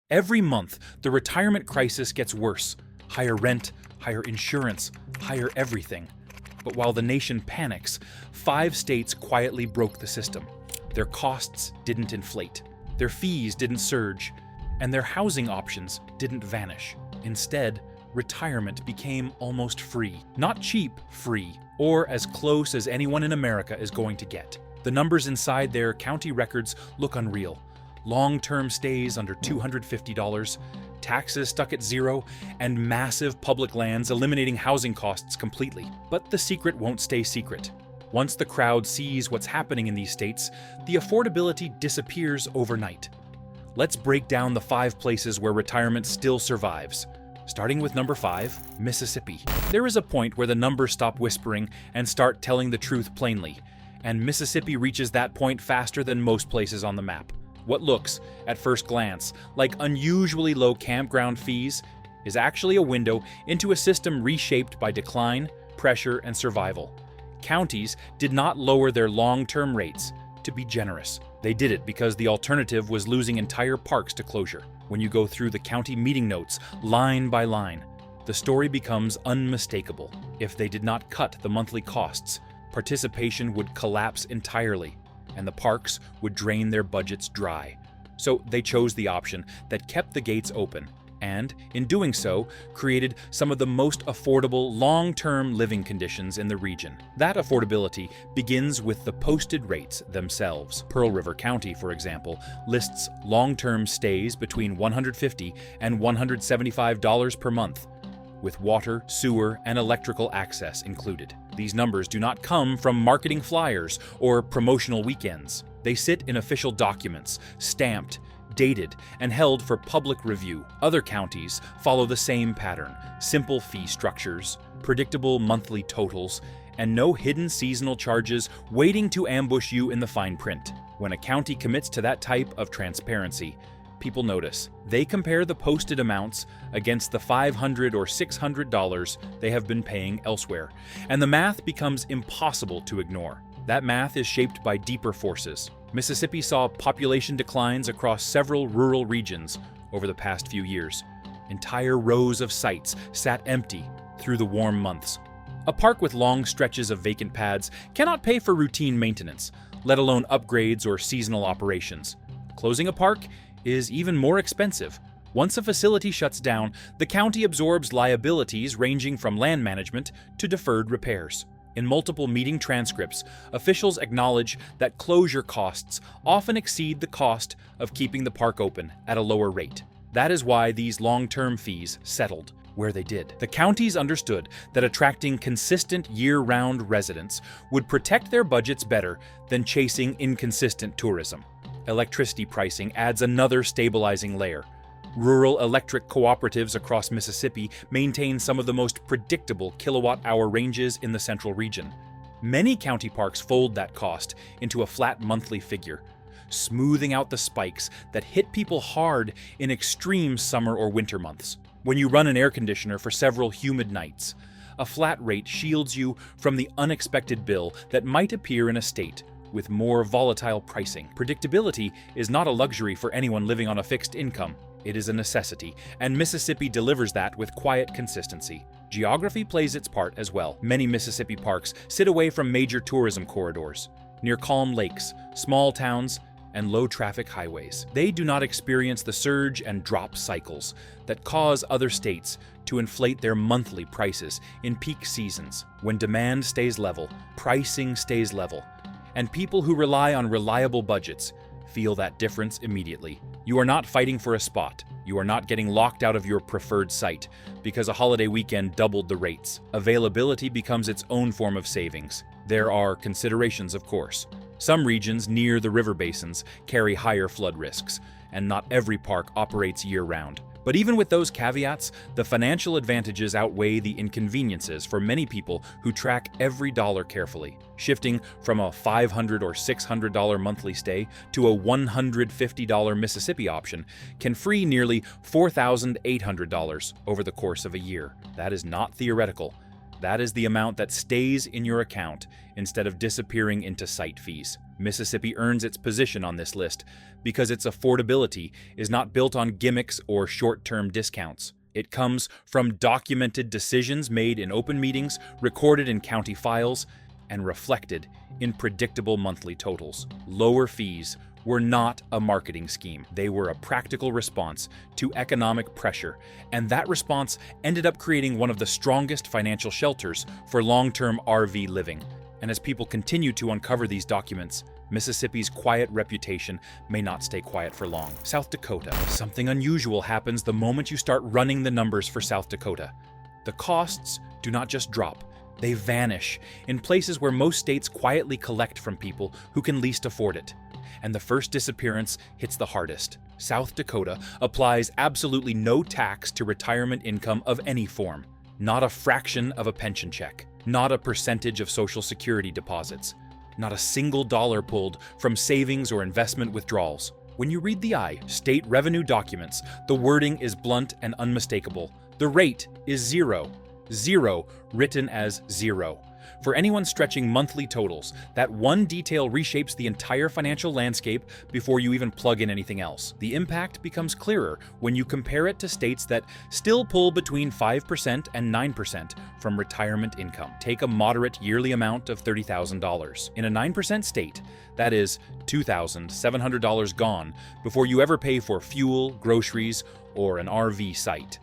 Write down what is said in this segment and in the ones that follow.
Every month, the retirement crisis gets worse. Higher rent, higher insurance, higher everything. But while the nation panics, 5 states quietly broke the system. Their costs didn't inflate, their fees didn't surge, and their housing options didn't vanish. Instead, retirement became almost free. Not cheap, free, or as close as anyone in America is going to get. The numbers inside their county records look unreal. Long-term stays under $250, taxes stuck at zero, and massive public lands eliminating housing costs completely. But the secret won't stay secret. Once the crowd sees what's happening in these states, the affordability disappears overnight. Let's break down the 5 places where retirement still survives. Starting with number 5, Mississippi. There is a point where the numbers stop whispering and start telling the truth plainly, and Mississippi reaches that point faster than most places on the map. What looks, at first glance, like unusually low campground fees is actually a window into a system reshaped by decline, pressure, and survival. Counties did not lower their long-term rates to be generous. They did it because the alternative was losing entire parks to closure. When you go through the county meeting notes, line by line, the story becomes unmistakable. If they did not cut the monthly costs, participation would collapse entirely, and the parks would drain their budgets dry. So they chose the option that kept the gates open, and, in doing so, created some of the most affordable long-term living conditions in the region. That affordability begins with the posted rates themselves. Pearl River County, for example, lists long-term stays between $150 and $175 per month, with water, sewer, and electrical access included. These numbers do not come from marketing flyers or promotional weekends. They sit in official documents, stamped, dated, and held for public review. Other counties follow the same pattern: simple fee structures, predictable monthly totals, and no hidden seasonal charges waiting to ambush you in the fine print. When a county commits to that type of transparency, people notice. They compare the posted amounts against the $500 or $600 they have been paying elsewhere, and the math becomes impossible to ignore. That math is shaped by deeper forces. Mississippi saw population declines across several rural regions over the past few years. Entire rows of sites sat empty through the warm months. A park with long stretches of vacant pads cannot pay for routine maintenance, let alone upgrades or seasonal operations. Closing a park is even more expensive. Once a facility shuts down, the county absorbs liabilities ranging from land management to deferred repairs. In multiple meeting transcripts, officials acknowledge that closure costs often exceed the cost of keeping the park open at a lower rate. That is why these long-term fees settled where they did. The counties understood that attracting consistent year-round residents would protect their budgets better than chasing inconsistent tourism. Electricity pricing adds another stabilizing layer. Rural electric cooperatives across Mississippi maintain some of the most predictable kilowatt-hour ranges in the central region. Many county parks fold that cost into a flat monthly figure, smoothing out the spikes that hit people hard in extreme summer or winter months. When you run an air conditioner for several humid nights, a flat rate shields you from the unexpected bill that might appear in a state with more volatile pricing. Predictability is not a luxury for anyone living on a fixed income. It is a necessity, and Mississippi delivers that with quiet consistency. Geography plays its part as well. Many Mississippi parks sit away from major tourism corridors, near calm lakes, small towns, and low-traffic highways. They do not experience the surge and drop cycles that cause other states to inflate their monthly prices in peak seasons. When demand stays level, pricing stays level, and people who rely on reliable budgets feel that difference immediately. You are not fighting for a spot. You are not getting locked out of your preferred site because a holiday weekend doubled the rates. Availability becomes its own form of savings. There are considerations, of course. Some regions near the river basins carry higher flood risks, and not every park operates year-round. But even with those caveats, the financial advantages outweigh the inconveniences for many people who track every dollar carefully. Shifting from a $500 or $600 monthly stay to a $150 Mississippi option can free nearly $4,800 over the course of a year. That is not theoretical. That is the amount that stays in your account instead of disappearing into site fees. Mississippi earns its position on this list because its affordability is not built on gimmicks or short-term discounts. It comes from documented decisions made in open meetings, recorded in county files, and reflected in predictable monthly totals. Lower fees were not a marketing scheme. They were a practical response to economic pressure, and that response ended up creating one of the strongest financial shelters for long-term RV living. And as people continue to uncover these documents, Mississippi's quiet reputation may not stay quiet for long. South Dakota. Something unusual happens the moment you start running the numbers for South Dakota. The costs do not just drop, they vanish in places where most states quietly collect from people who can least afford it. And the first disappearance hits the hardest. South Dakota applies absolutely no tax to retirement income of any form. Not a fraction of a pension check. Not a percentage of Social Security deposits. Not a single dollar pulled from savings or investment withdrawals. When you read the state revenue documents, the wording is blunt and unmistakable. The rate is zero. Zero written as zero. For anyone stretching monthly totals, that one detail reshapes the entire financial landscape before you even plug in anything else. The impact becomes clearer when you compare it to states that still pull between 5% and 9% from retirement income. Take a moderate yearly amount of $30,000. In a 9% state, that is $2,700 gone before you ever pay for fuel, groceries, or an RV site.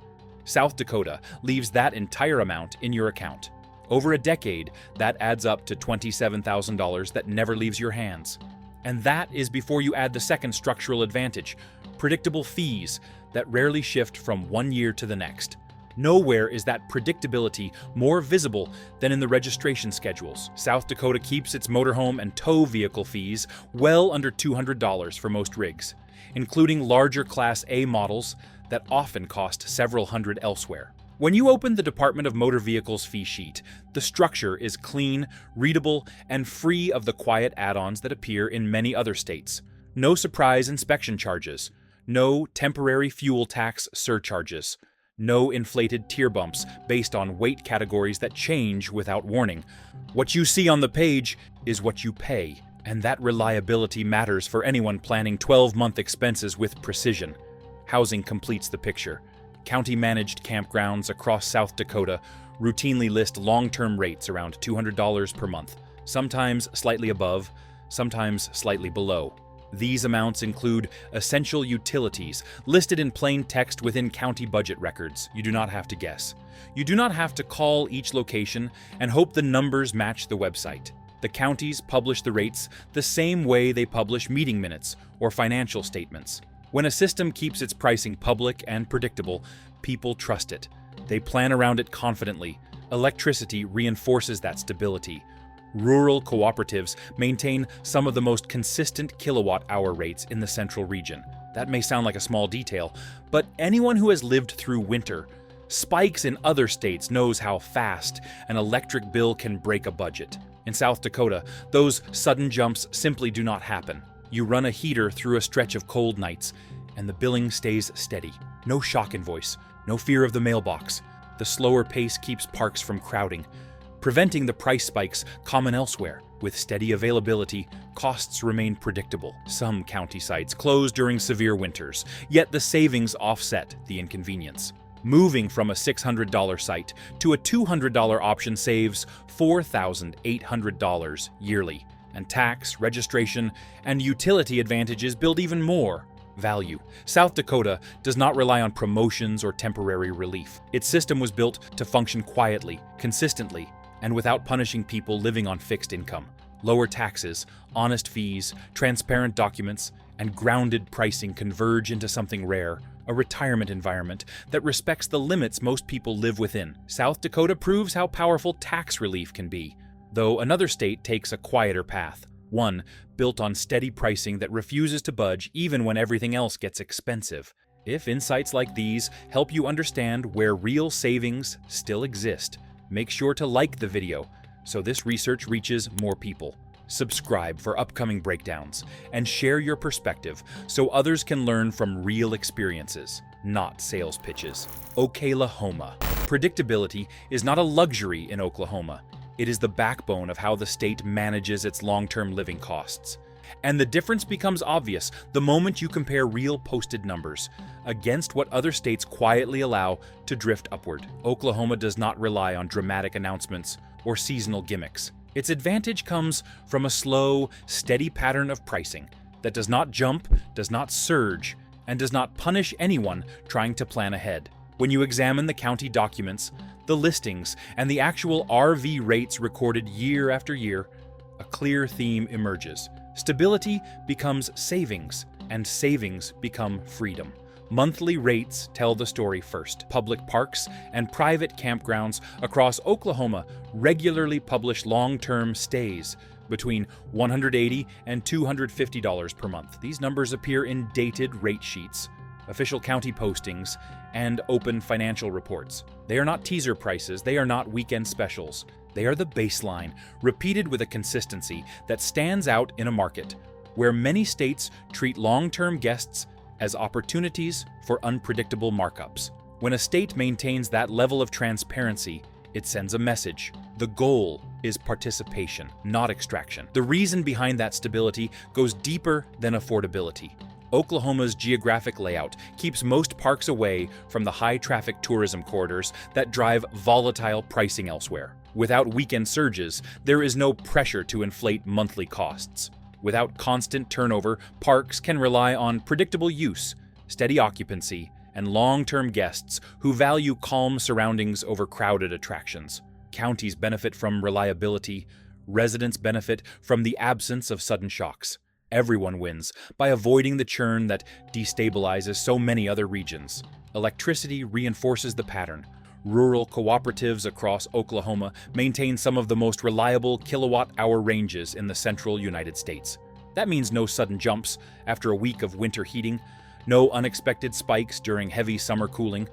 South Dakota leaves that entire amount in your account. Over a decade, that adds up to $27,000 that never leaves your hands. And that is before you add the second structural advantage, predictable fees that rarely shift from one year to the next. Nowhere is that predictability more visible than in the registration schedules. South Dakota keeps its motorhome and tow vehicle fees well under $200 for most rigs, including larger Class A models that often cost several hundred elsewhere. When you open the Department of Motor Vehicles fee sheet, the structure is clean, readable, and free of the quiet add-ons that appear in many other states. No surprise inspection charges, no temporary fuel tax surcharges, no inflated tier bumps based on weight categories that change without warning. What you see on the page is what you pay, and that reliability matters for anyone planning 12-month expenses with precision. Housing completes the picture. County-managed campgrounds across South Dakota routinely list long-term rates around $200 per month, sometimes slightly above, sometimes slightly below. These amounts include essential utilities listed in plain text within county budget records. You do not have to guess. You do not have to call each location and hope the numbers match the website. The counties publish the rates the same way they publish meeting minutes or financial statements. When a system keeps its pricing public and predictable, people trust it. They plan around it confidently. Electricity reinforces that stability. Rural cooperatives maintain some of the most consistent kilowatt-hour rates in the central region. That may sound like a small detail, but anyone who has lived through winter, spikes in other states knows how fast an electric bill can break a budget. In South Dakota, those sudden jumps simply do not happen. You run a heater through a stretch of cold nights, and the billing stays steady. No shock invoice, no fear of the mailbox. The slower pace keeps parks from crowding, preventing the price spikes common elsewhere. With steady availability, costs remain predictable. Some county sites close during severe winters, yet the savings offset the inconvenience. Moving from a $600 site to a $200 option saves $4,800 yearly. And tax, registration, and utility advantages build even more value. South Dakota does not rely on promotions or temporary relief. Its system was built to function quietly, consistently, and without punishing people living on fixed income. Lower taxes, honest fees, transparent documents, and grounded pricing converge into something rare, a retirement environment that respects the limits most people live within. South Dakota proves how powerful tax relief can be, though another state takes a quieter path, one built on steady pricing that refuses to budge even when everything else gets expensive. If insights like these help you understand where real savings still exist, make sure to like the video so this research reaches more people. Subscribe for upcoming breakdowns, and share your perspective so others can learn from real experiences, not sales pitches. Oklahoma. Predictability is not a luxury in Oklahoma. It is the backbone of how the state manages its long-term living costs. And the difference becomes obvious the moment you compare real posted numbers against what other states quietly allow to drift upward. Oklahoma does not rely on dramatic announcements or seasonal gimmicks. Its advantage comes from a slow, steady pattern of pricing that does not jump, does not surge, and does not punish anyone trying to plan ahead. When you examine the county documents, the listings, and the actual RV rates recorded year after year, a clear theme emerges. Stability becomes savings, and savings become freedom. Monthly rates tell the story first. Public parks and private campgrounds across Oklahoma regularly publish long-term stays between $180 and $250 per month. These numbers appear in dated rate sheets, official county postings, and open financial reports. They are not teaser prices, they are not weekend specials. They are the baseline, repeated with a consistency that stands out in a market where many states treat long-term guests as opportunities for unpredictable markups. When a state maintains that level of transparency, it sends a message. The goal is participation, not extraction. The reason behind that stability goes deeper than affordability. Oklahoma's geographic layout keeps most parks away from the high-traffic tourism corridors that drive volatile pricing elsewhere. Without weekend surges, there is no pressure to inflate monthly costs. Without constant turnover, parks can rely on predictable use, steady occupancy, and long-term guests who value calm surroundings over crowded attractions. Counties benefit from reliability, residents benefit from the absence of sudden shocks. Everyone wins by avoiding the churn that destabilizes so many other regions. Electricity reinforces the pattern. Rural cooperatives across Oklahoma maintain some of the most reliable kilowatt-hour ranges in the central United States. That means no sudden jumps after a week of winter heating, no unexpected spikes during heavy summer cooling,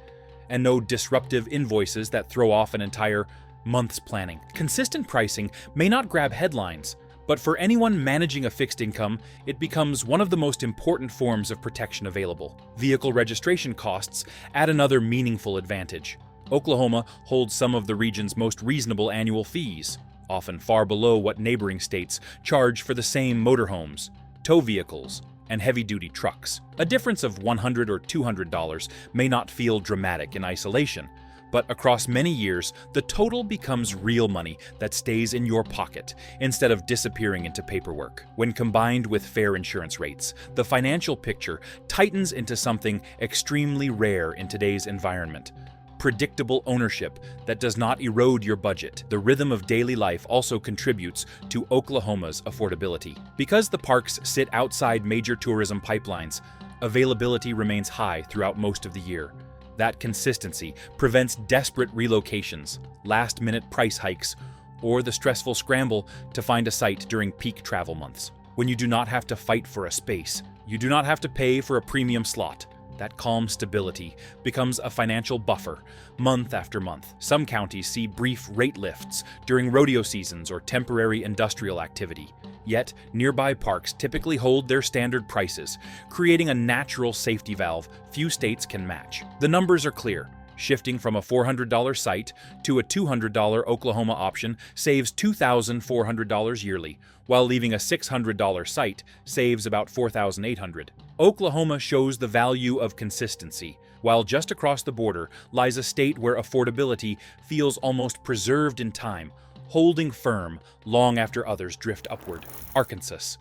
and no disruptive invoices that throw off an entire month's planning. Consistent pricing may not grab headlines, but for anyone managing a fixed income, it becomes one of the most important forms of protection available. Vehicle registration costs add another meaningful advantage. Oklahoma holds some of the region's most reasonable annual fees, often far below what neighboring states charge for the same motorhomes, tow vehicles, and heavy-duty trucks. A difference of $100 or $200 may not feel dramatic in isolation, but across many years, the total becomes real money that stays in your pocket instead of disappearing into paperwork. When combined with fair insurance rates, the financial picture tightens into something extremely rare in today's environment. Predictable ownership that does not erode your budget. The rhythm of daily life also contributes to Oklahoma's affordability. Because the parks sit outside major tourism pipelines, availability remains high throughout most of the year. That consistency prevents desperate relocations, last-minute price hikes, or the stressful scramble to find a site during peak travel months. When you do not have to fight for a space, you do not have to pay for a premium slot. That calm stability becomes a financial buffer, month after month. Some counties see brief rate lifts during rodeo seasons or temporary industrial activity. Yet, nearby parks typically hold their standard prices, creating a natural safety valve few states can match. The numbers are clear. Shifting from a $400 site to a $200 Oklahoma option saves $2,400 yearly, while leaving a $600 site saves about $4,800. Oklahoma shows the value of consistency, while just across the border lies a state where affordability feels almost preserved in time, holding firm long after others drift upward. Arkansas.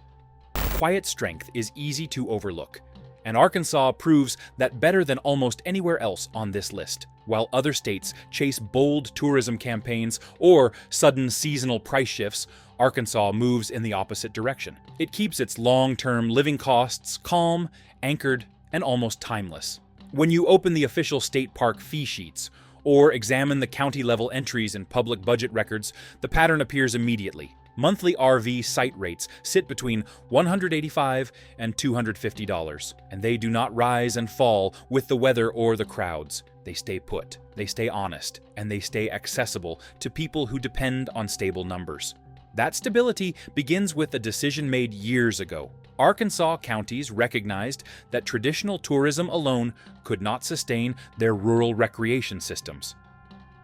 Quiet strength is easy to overlook, and Arkansas proves that better than almost anywhere else on this list. While other states chase bold tourism campaigns or sudden seasonal price shifts, Arkansas moves in the opposite direction. It keeps its long-term living costs calm, anchored, and almost timeless. When you open the official state park fee sheets or examine the county-level entries in public budget records, the pattern appears immediately. Monthly RV site rates sit between $185 and $250, and they do not rise and fall with the weather or the crowds. They stay put, they stay honest, and they stay accessible to people who depend on stable numbers. That stability begins with a decision made years ago. Arkansas counties recognized that traditional tourism alone could not sustain their rural recreation systems.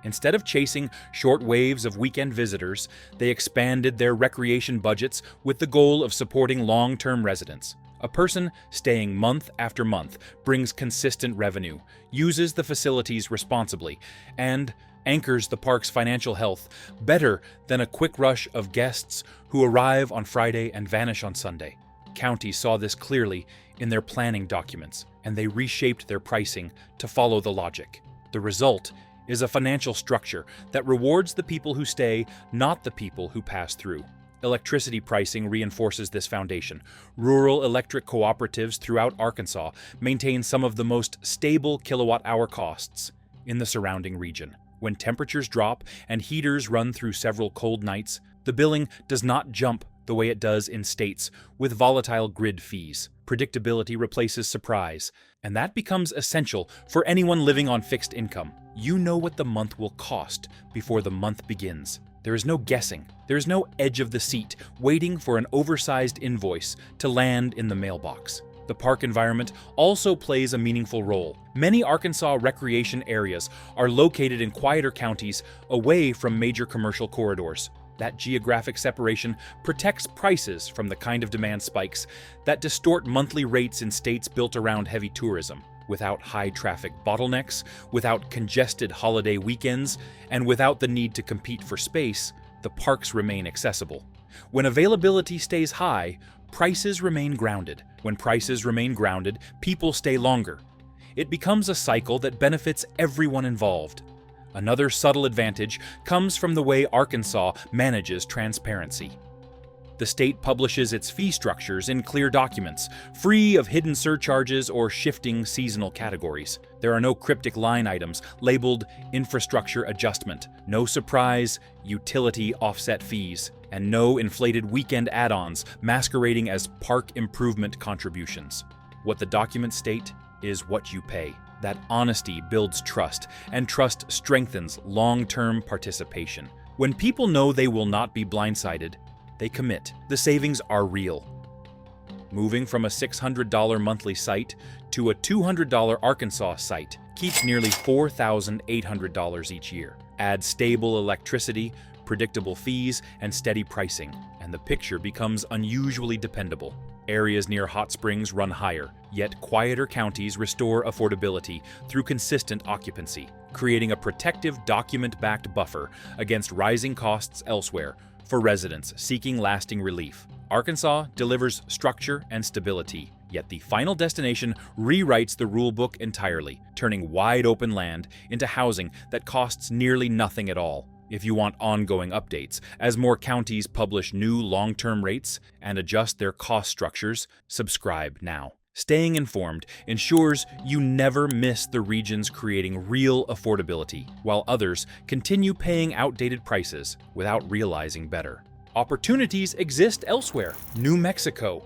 Instead of chasing short waves of weekend visitors, they expanded their recreation budgets with the goal of supporting long-term residents. A person staying month after month brings consistent revenue, uses the facilities responsibly, and anchors the park's financial health better than a quick rush of guests who arrive on Friday and vanish on Sunday. Counties saw this clearly in their planning documents, and they reshaped their pricing to follow the logic. The result is a financial structure that rewards the people who stay, not the people who pass through. Electricity pricing reinforces this foundation. Rural electric cooperatives throughout Arkansas maintain some of the most stable kilowatt-hour costs in the surrounding region. When temperatures drop and heaters run through several cold nights, the billing does not jump the way it does in states with volatile grid fees. Predictability replaces surprise, and that becomes essential for anyone living on fixed income. You know what the month will cost before the month begins. There is no guessing. There is no edge of the seat waiting for an oversized invoice to land in the mailbox. The park environment also plays a meaningful role. Many Arkansas recreation areas are located in quieter counties away from major commercial corridors. That geographic separation protects prices from the kind of demand spikes that distort monthly rates in states built around heavy tourism. Without high-traffic bottlenecks, without congested holiday weekends, and without the need to compete for space, the parks remain accessible. When availability stays high, prices remain grounded. When prices remain grounded, people stay longer. It becomes a cycle that benefits everyone involved. Another subtle advantage comes from the way Arkansas manages transparency. The state publishes its fee structures in clear documents, free of hidden surcharges or shifting seasonal categories. There are no cryptic line items labeled infrastructure adjustment, no surprise utility offset fees, and no inflated weekend add-ons masquerading as park improvement contributions. What the documents state is what you pay. That honesty builds trust, and trust strengthens long-term participation. When people know they will not be blindsided, they commit. The savings are real. Moving from a $600 monthly site to a $200 Arkansas site keeps nearly $4,800 each year. Add stable electricity, predictable fees, and steady pricing, and the picture becomes unusually dependable. Areas near hot springs run higher, yet quieter counties restore affordability through consistent occupancy, creating a protective document-backed buffer against rising costs elsewhere for residents seeking lasting relief. Arkansas delivers structure and stability, yet the final destination rewrites the rulebook entirely, turning wide-open land into housing that costs nearly nothing at all. If you want ongoing updates, as more counties publish new long-term rates and adjust their cost structures, subscribe now. Staying informed ensures you never miss the regions creating real affordability, while others continue paying outdated prices without realizing better. Opportunities exist elsewhere. New Mexico.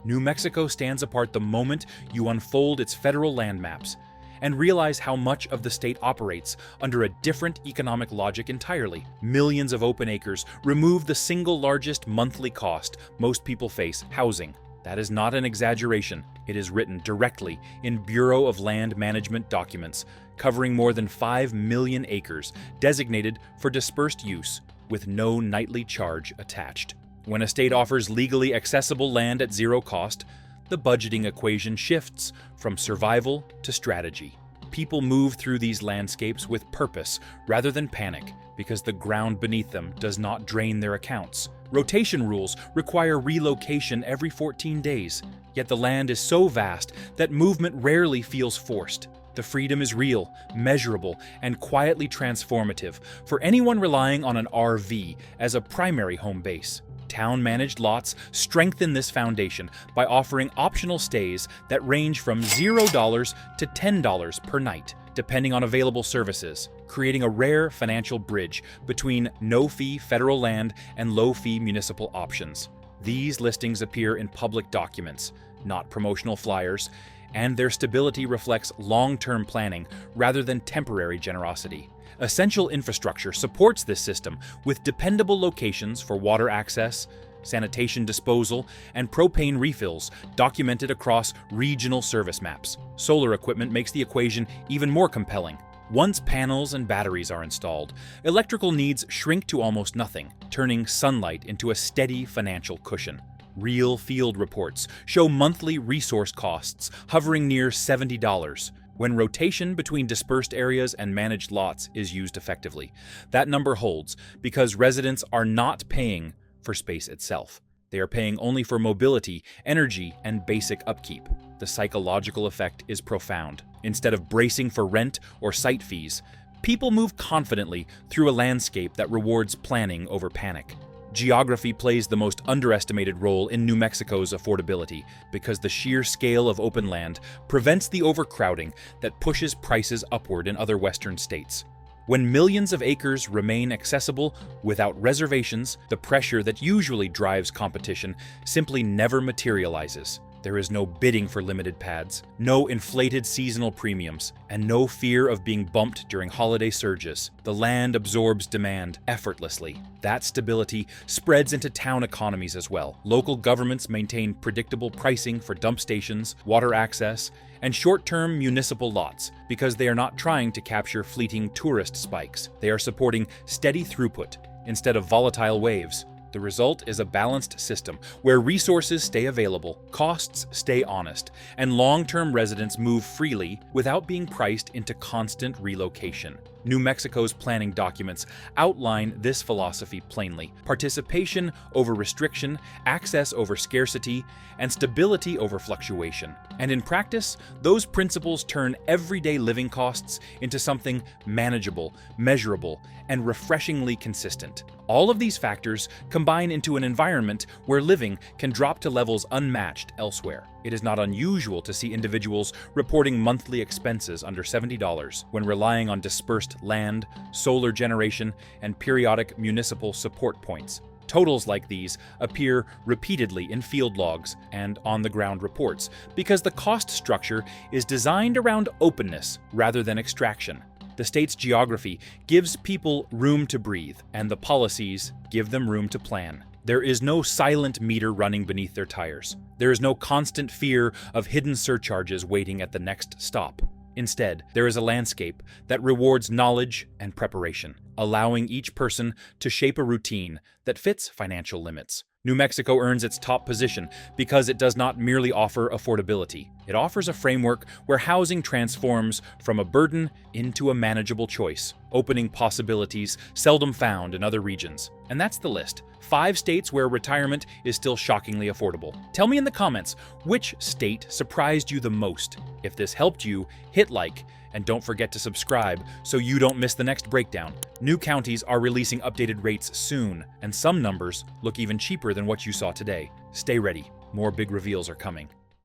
New Mexico stands apart the moment you unfold its federal land maps and realize how much of the state operates under a different economic logic entirely. Millions of open acres remove the single largest monthly cost most people face: housing. That is not an exaggeration. It is written directly in Bureau of Land Management documents, covering more than 5 million acres designated for dispersed use with no nightly charge attached. When a state offers legally accessible land at zero cost, the budgeting equation shifts from survival to strategy. People move through these landscapes with purpose rather than panic, because the ground beneath them does not drain their accounts. Rotation rules require relocation every 14 days, yet the land is so vast that movement rarely feels forced. The freedom is real, measurable, and quietly transformative for anyone relying on an RV as a primary home base. Town-managed lots strengthen this foundation by offering optional stays that range from $0 to $10 per night, depending on available services, creating a rare financial bridge between no-fee federal land and low-fee municipal options. These listings appear in public documents, not promotional flyers, and their stability reflects long-term planning rather than temporary generosity. Essential infrastructure supports this system with dependable locations for water access, sanitation disposal, and propane refills documented across regional service maps. Solar equipment makes the equation even more compelling. Once panels and batteries are installed, electrical needs shrink to almost nothing, turning sunlight into a steady financial cushion. Real field reports show monthly resource costs hovering near $70 when rotation between dispersed areas and managed lots is used effectively. That number holds because residents are not paying for space itself. They are paying only for mobility, energy, and basic upkeep. The psychological effect is profound. Instead of bracing for rent or site fees, people move confidently through a landscape that rewards planning over panic. Geography plays the most underestimated role in New Mexico's affordability because the sheer scale of open land prevents the overcrowding that pushes prices upward in other western states. When millions of acres remain accessible without reservations, the pressure that usually drives competition simply never materializes. There is no bidding for limited pads, no inflated seasonal premiums, and no fear of being bumped during holiday surges. The land absorbs demand effortlessly. That stability spreads into town economies as well. Local governments maintain predictable pricing for dump stations, water access, and short-term municipal lots because they are not trying to capture fleeting tourist spikes. They are supporting steady throughput instead of volatile waves. The result is a balanced system where resources stay available, costs stay honest, and long-term residents move freely without being priced into constant relocation. New Mexico's planning documents outline this philosophy plainly: participation over restriction, access over scarcity, and stability over fluctuation. And in practice, those principles turn everyday living costs into something manageable, measurable, and refreshingly consistent. All of these factors combine into an environment where living can drop to levels unmatched elsewhere. It is not unusual to see individuals reporting monthly expenses under $70 when relying on dispersed land, solar generation, and periodic municipal support points. Totals like these appear repeatedly in field logs and on-the-ground reports because the cost structure is designed around openness rather than extraction. The state's geography gives people room to breathe, and the policies give them room to plan. There is no silent meter running beneath their tires. There is no constant fear of hidden surcharges waiting at the next stop. Instead, there is a landscape that rewards knowledge and preparation, allowing each person to shape a routine that fits financial limits. New Mexico earns its top position because it does not merely offer affordability. It offers a framework where housing transforms from a burden into a manageable choice, opening possibilities seldom found in other regions. And that's the list. 5 states where retirement is still shockingly affordable. Tell me in the comments which state surprised you the most. If this helped you, hit like, and don't forget to subscribe so you don't miss the next breakdown. New counties are releasing updated rates soon, and some numbers look even cheaper than what you saw today. Stay ready, more big reveals are coming.